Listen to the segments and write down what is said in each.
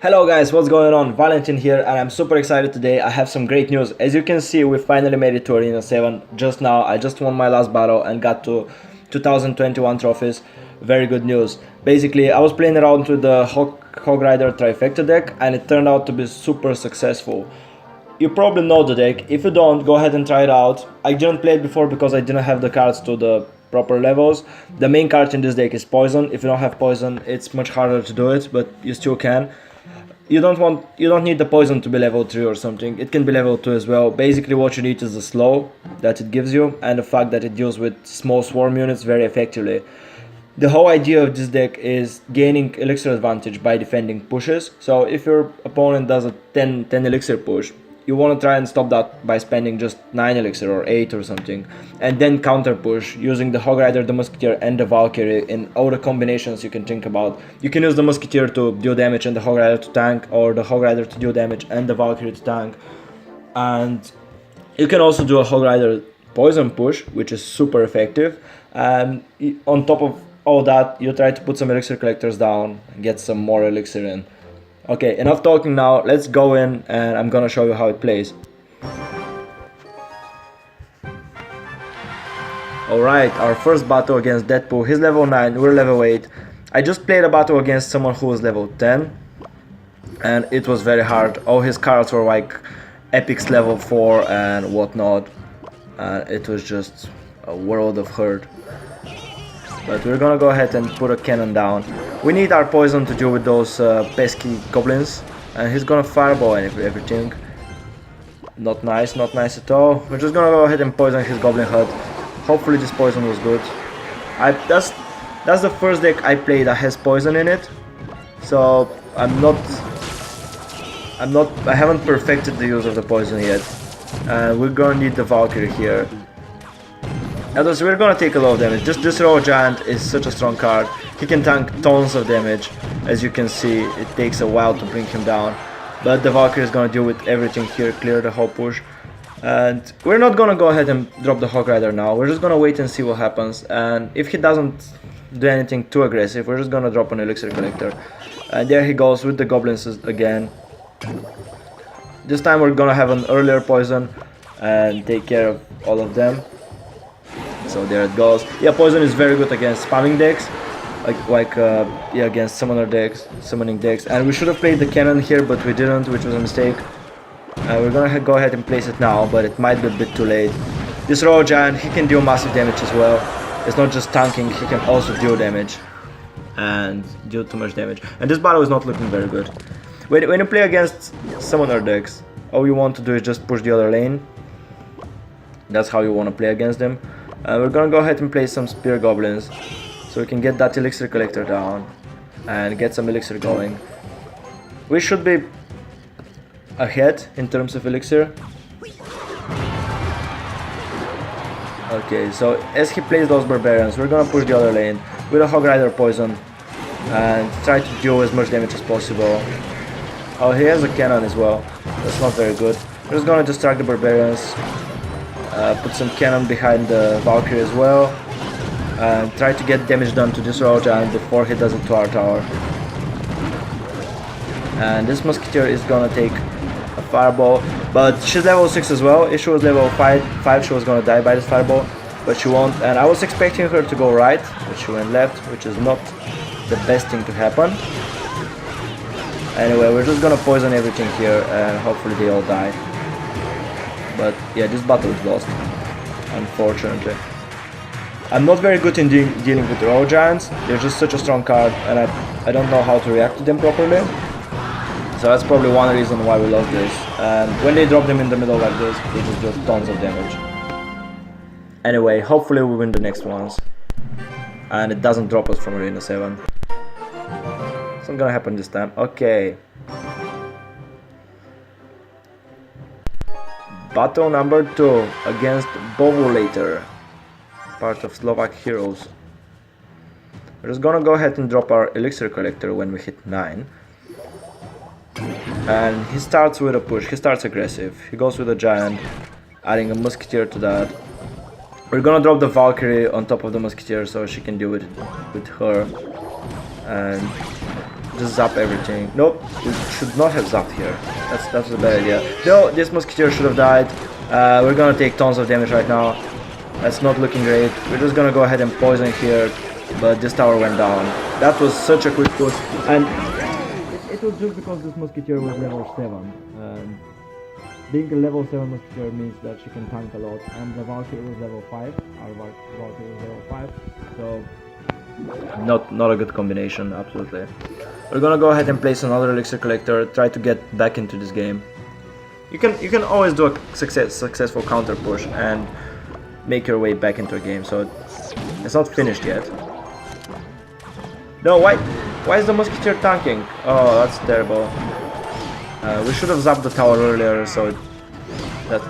Hello guys, what's going on? Valentin here and I'm super excited today. I have some great news. As you can see, we finally made it to Arena 7 just now. I just won my last battle and got to 2021 trophies. Very good news. Basically, I was playing around with the Hog Rider Trifecta deck and it turned out to be super successful. You probably know the deck. If you don't, go ahead and try it out. I didn't play it before because I didn't have the cards to the proper levels. The main card in this deck is Poison. If you don't have Poison, it's much harder to do it, but you still can. You don't need the Poison to be level 3 or something. It can be level 2 as well. Basically what you need is the slow that it gives you and the fact that it deals with small swarm units very effectively. The whole idea of this deck is gaining elixir advantage by defending pushes. So if your opponent does a 10 elixir push, you want to try and stop that by spending just 9 elixir or 8 or something, and then counter push using the Hog Rider, the Musketeer and the Valkyrie in all the combinations you can think about. You can use the Musketeer to deal damage and the Hog Rider to tank, or the Hog Rider to deal damage and the Valkyrie to tank. And you can also do a Hog Rider poison push, which is super effective. And on top of all that, you try to put some elixir collectors down and get some more elixir in. Okay, enough talking now, let's go in and I'm gonna show you how it plays. Alright, our first battle against Deadpool. He's level 9, we're level 8. I just played a battle against someone who was level 10 and it was very hard. All his cards were like epics level 4 and whatnot. It was just a world of hurt. But we're gonna go ahead and put a cannon down. We need our poison to deal with those pesky goblins. And he's gonna fireball everything. Not nice at all. We're just gonna go ahead and poison his goblin hut. Hopefully this poison was good. That's the first deck I played that has poison in it. So I haven't perfected the use of the poison yet. And we're gonna need the Valkyrie here. Others, we're gonna take a lot of damage. This raw giant is such a strong card. He can tank tons of damage. As you can see, it takes a while to bring him down. But the Valkyrie is gonna deal with everything here, clear the whole push. And we're not gonna go ahead and drop the Hog Rider now. We're just gonna wait and see what happens. And if he doesn't do anything too aggressive, we're just gonna drop an Elixir Collector. And there he goes with the Goblins again. This time we're gonna have an earlier poison and take care of all of them. So there it goes. Yeah, poison is very good against spamming decks, yeah, against summoning decks. And we should have played the cannon here, but we didn't, which was a mistake. We're gonna go ahead and place it now, but it might be a bit too late. This raw giant, he can deal massive damage as well. It's not just tanking, he can also deal damage and deal too much damage. And this battle is not looking very good. When you play against summoner decks, all you want to do is just push the other lane. That's how you want to play against them. We're gonna go ahead and play some spear goblins so we can get that elixir collector down and get some elixir going. We should be ahead in terms of elixir. Okay, so as he plays those barbarians, we're gonna push the other lane with a Hog Rider poison and try to deal as much damage as possible. Oh, he has a cannon as well. That's not very good. We're just gonna distract the barbarians. Put some cannon behind the Valkyrie as well, and try to get damage done to this raw giant before he does it to our tower. And this Musketeer is gonna take a fireball, but she's level 6 as well. If she was level 5 she was gonna die by this fireball, but she won't. And I was expecting her to go right, but she went left, which is not the best thing to happen. Anyway, we're just gonna poison everything here and hopefully they all die. But yeah, this battle is lost, unfortunately. I'm not very good in dealing with raw giants. They're just such a strong card and I don't know how to react to them properly. So that's probably one reason why we lost this. And when they drop them in the middle like this, they just deal tons of damage. Anyway, hopefully we win the next ones. And it doesn't drop us from Arena 7. It's not gonna happen this time. Okay. Battle number 2 against Bovulator, part of Slovak Heroes. We're just gonna go ahead and drop our Elixir Collector when we hit 9. And he starts with a push, he starts aggressive. He goes with a giant, adding a Musketeer to that. We're gonna drop the Valkyrie on top of the Musketeer so she can deal with her. And just zap everything. Nope, we should not have zapped here. That's a bad idea. No, this Musketeer should have died. We're gonna take tons of damage right now. That's not looking great. We're just gonna go ahead and poison here, but this tower went down. That was such a quick push, and it was just because this Musketeer was level 7. Being a level 7 Musketeer means that she can tank a lot, and the Valkyrie was level 5. Our Valkyrie was level 5, so not a good combination, absolutely. We're gonna go ahead and place another Elixir Collector, try to get back into this game. You can always do a successful counter push and make your way back into a game, so it's not finished yet. No, why is the Musketeer tanking? Oh, that's terrible. We should have zapped the tower earlier, so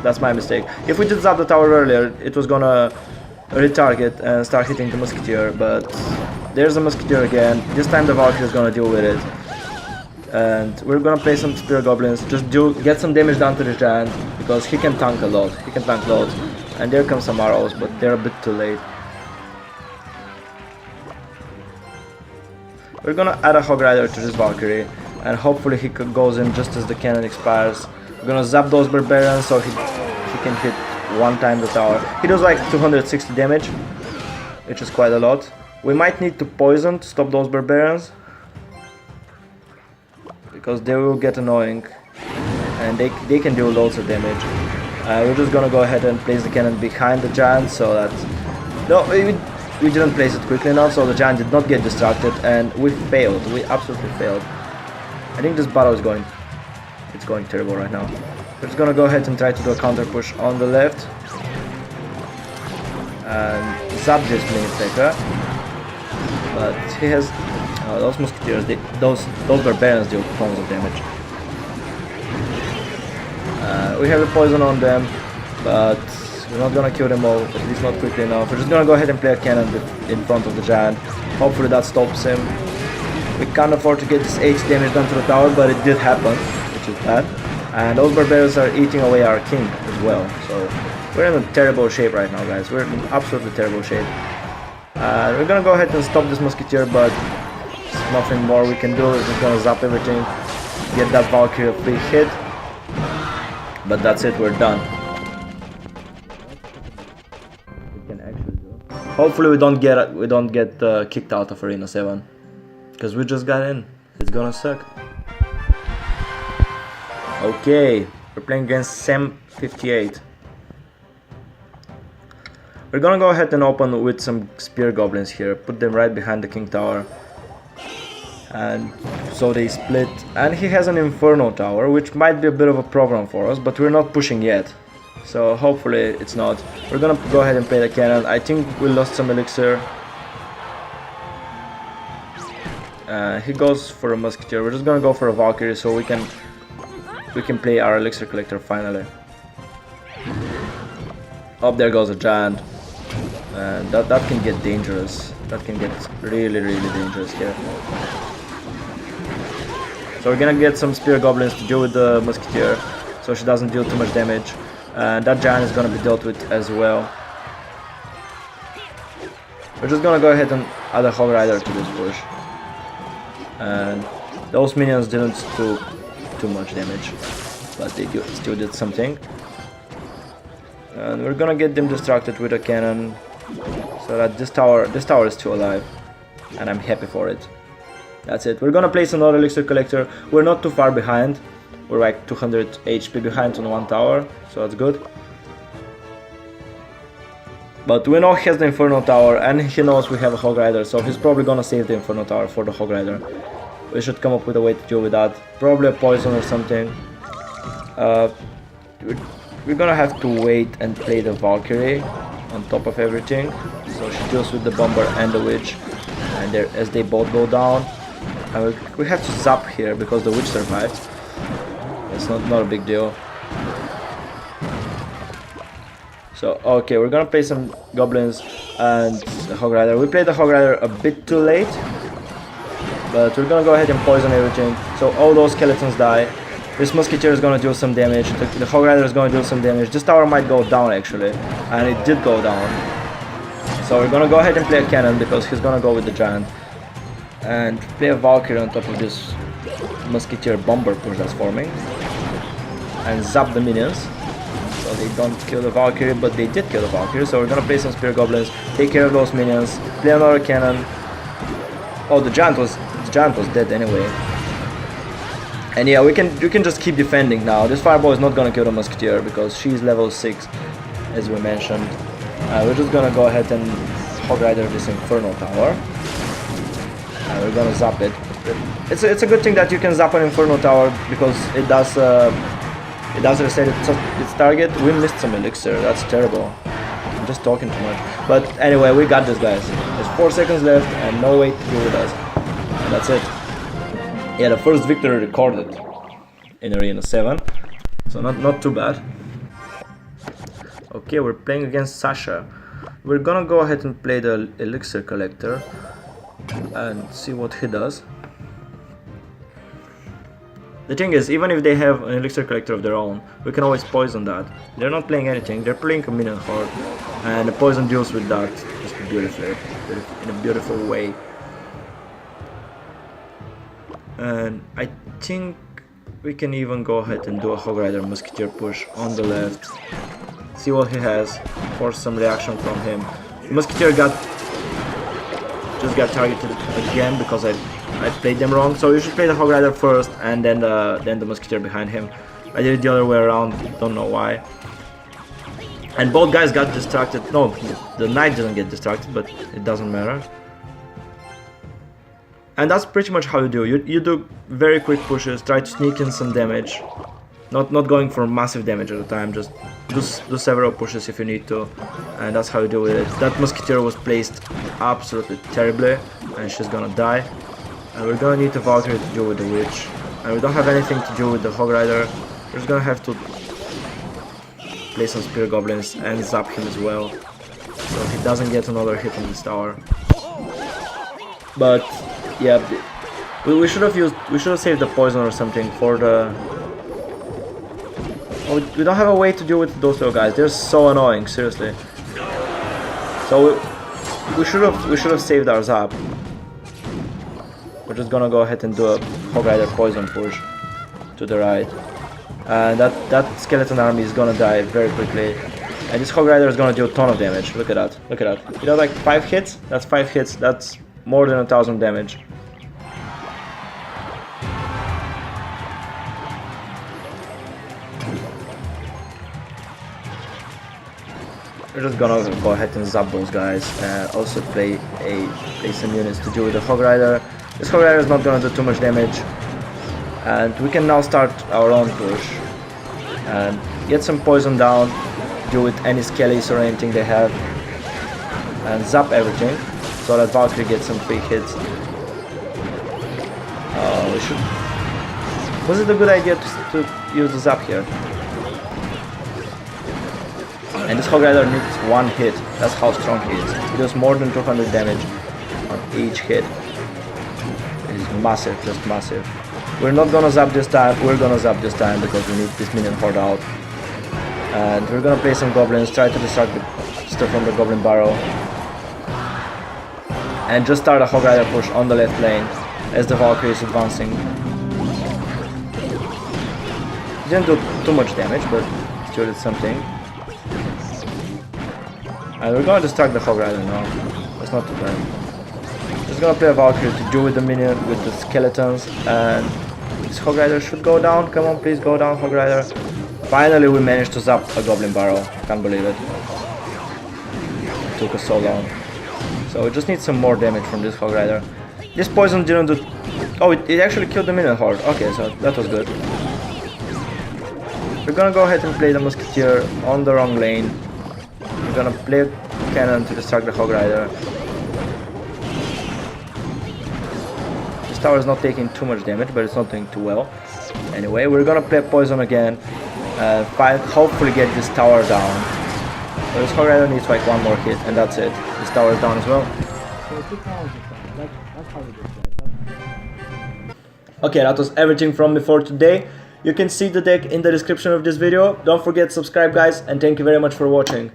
that's my mistake. If we did zap the tower earlier, it was gonna retarget and start hitting the Musketeer, but there's a Musketeer again. This time the Valkyrie is gonna deal with it. And we're gonna play some Spear Goblins, just get some damage down to the Giant, because he can tank a lot. He can tank loads. And there come some arrows, but they're a bit too late. We're gonna add a Hog Rider to this Valkyrie, and hopefully he goes in just as the cannon expires. We're gonna zap those Barbarians so he can hit one time the tower. He does like 260 damage, which is quite a lot. We might need to poison to stop those Barbarians, because they will get annoying, and they can do loads of damage. We're just gonna go ahead and place the cannon behind the Giant, so that... No, we didn't place it quickly enough, so the Giant did not get distracted, and we failed. We absolutely failed. I think this battle is going... It's going terrible right now. We're just gonna go ahead and try to do a counter push on the left. And zap this Mini-Attacker. But he has... those Musketeers, those Barbarians deal tons of damage. We have a poison on them, but we're not gonna kill them all, at least not quickly enough. We're just gonna go ahead and play a cannon in front of the Giant. Hopefully that stops him. We can't afford to get this H damage done to the tower, but it did happen, which is bad. And those Barbarians are eating away our king as well, so we're in a terrible shape right now, guys. We're in absolutely terrible shape. We're gonna go ahead and stop this Musketeer, but there's nothing more we can do. We're just gonna zap everything, get that Valkyrie a free hit. But that's it, we're done. We can actually do. Hopefully we don't get kicked out of Arena 7, because we just got in. It's gonna suck. Okay, we're playing against Sam 58. We're gonna go ahead and open with some Spear Goblins here, put them right behind the King Tower. And so they split, and he has an Inferno Tower, which might be a bit of a problem for us, but we're not pushing yet, so hopefully it's not. We're gonna go ahead and play the cannon. I think we lost some Elixir. He goes for a Musketeer. We're just gonna go for a Valkyrie so we can play our Elixir Collector finally. Oh, there goes a Giant, and that can get dangerous. That can get really dangerous here. So we're gonna get some Spear Goblins to deal with the Musketeer, so she doesn't deal too much damage. And that Giant is gonna be dealt with as well. We're just gonna go ahead and add a Hog Rider to this push. And those minions didn't do too much damage, but they still did something. And we're gonna get them distracted with a cannon, so that this tower is still alive, and I'm happy for it. That's it. We're gonna place another Elixir Collector. We're not too far behind. We're like 200 HP behind on one tower, so that's good. But we know he has the Inferno Tower, and he knows we have a Hog Rider, so he's probably gonna save the Inferno Tower for the Hog Rider. We should come up with a way to deal with that. Probably a poison or something. We're gonna have to wait and play the Valkyrie on top of everything, so she deals with the Bomber and the Witch, and as they both go down. And we have to zap here because the Witch survived. It's not a big deal. So okay, we're gonna play some Goblins and the Hog Rider. We played the Hog Rider a bit too late, but we're gonna go ahead and poison everything, so all those skeletons die. This Musketeer is gonna do some damage, the Hog Rider is gonna do some damage. This tower might go down actually, and it did go down. So we're gonna go ahead and play a cannon because he's gonna go with the Giant. and play a Valkyrie on top of this Musketeer bomber push that's forming, and zap the minions so they don't kill the Valkyrie, but they did kill the Valkyrie. So we're gonna play some Spear Goblins, take care of those minions, play another cannon. Oh, the giant was dead anyway. And yeah, we can just keep defending now. This fireball is not gonna kill the Musketeer because she's level 6, as we mentioned. We're just gonna go ahead and Hog Rider this Inferno Tower. We're gonna zap it. It's a good thing that you can zap an Inferno Tower because it does reset its target. We missed some Elixir. That's terrible. I'm just talking too much. But anyway, we got this, guys. There's 4 seconds left and no way to deal with us. And that's it. Yeah, the first victory recorded in Arena 7. So not too bad. Okay, we're playing against Sasha. We're gonna go ahead and play the Elixir Collector and see what he does. The thing is, even if they have an Elixir Collector of their own, we can always poison that. They're not playing anything, they're playing a minion horde, and the poison deals with that just beautifully, in a beautiful way. And I think we can even go ahead and do a Hog Rider Musketeer push on the left. See what he has, force some reaction from him. Musketeer just got targeted again because I played them wrong. So you should play the Hog Rider first and then the Musketeer behind him. I did it the other way around, don't know why. And both guys got distracted. No, the knight didn't get distracted, but it doesn't matter. And that's pretty much how you do. You do very quick pushes, try to sneak in some damage. Not going for massive damage at a time, just do several pushes if you need to. And that's how you do it. That Musketeer was placed absolutely terribly, and she's gonna die. And we're gonna need the Valkyrie to deal with the Witch. And we don't have anything to do with the Hog Rider. We're just gonna have to play some Spear Goblins and zap him as well, so he doesn't get another hit on this tower. But yeah, we should have saved the poison or something for the. Oh, we don't have a way to deal with those little guys. They're so annoying, seriously. So we should have saved our zap. We're just gonna go ahead and do a Hog Rider poison push to the right. And that skeleton army is gonna die very quickly. And this Hog Rider is gonna do a ton of damage. Look at that, look at that. You know, like 5 hits? That's 5 hits, that's more than 1000 damage. We're just gonna go ahead and zap those guys. Also play some units to deal with the Hog Rider. This Hog Rider is not gonna do too much damage. And we can now start our own push. And get some poison down, deal with any skellies or anything they have. And zap everything, so that Valkyrie gets some free hits. We should... Was it a good idea to use the zap here? And this Hog Rider needs 1 hit, that's how strong he is. He does more than 200 damage on each hit. It is massive, just massive. We're not gonna zap this time, we're gonna zap this time because we need this minion horde out. And we're gonna play some goblins, try to distract the stuff from the goblin barrow. And just start a Hog Rider push on the left lane as the Valkyrie is advancing. Didn't do too much damage, but still did something. And we're gonna distract the Hog Rider now. That's not too bad. Just gonna play a Valkyrie to deal with the minion, with the skeletons, and this Hog Rider should go down. Come on, please go down, Hog Rider. Finally, we managed to zap a goblin barrow. Can't believe it. It took us so long. So we just need some more damage from this Hog Rider. This poison didn't do... Oh, it actually killed the minion horde. Okay, so that was good. We're gonna go ahead and play the Musketeer on the wrong lane. We're gonna play cannon to distract the Hog Rider. This tower is not taking too much damage, but it's not doing too well. Anyway, we're gonna play poison again. Hopefully get this tower down. But this Hog Rider needs like 1 more hit, and that's it. This tower is down as well. Okay, that was everything from me for today. You can see the deck in the description of this video. Don't forget to subscribe, guys, and thank you very much for watching.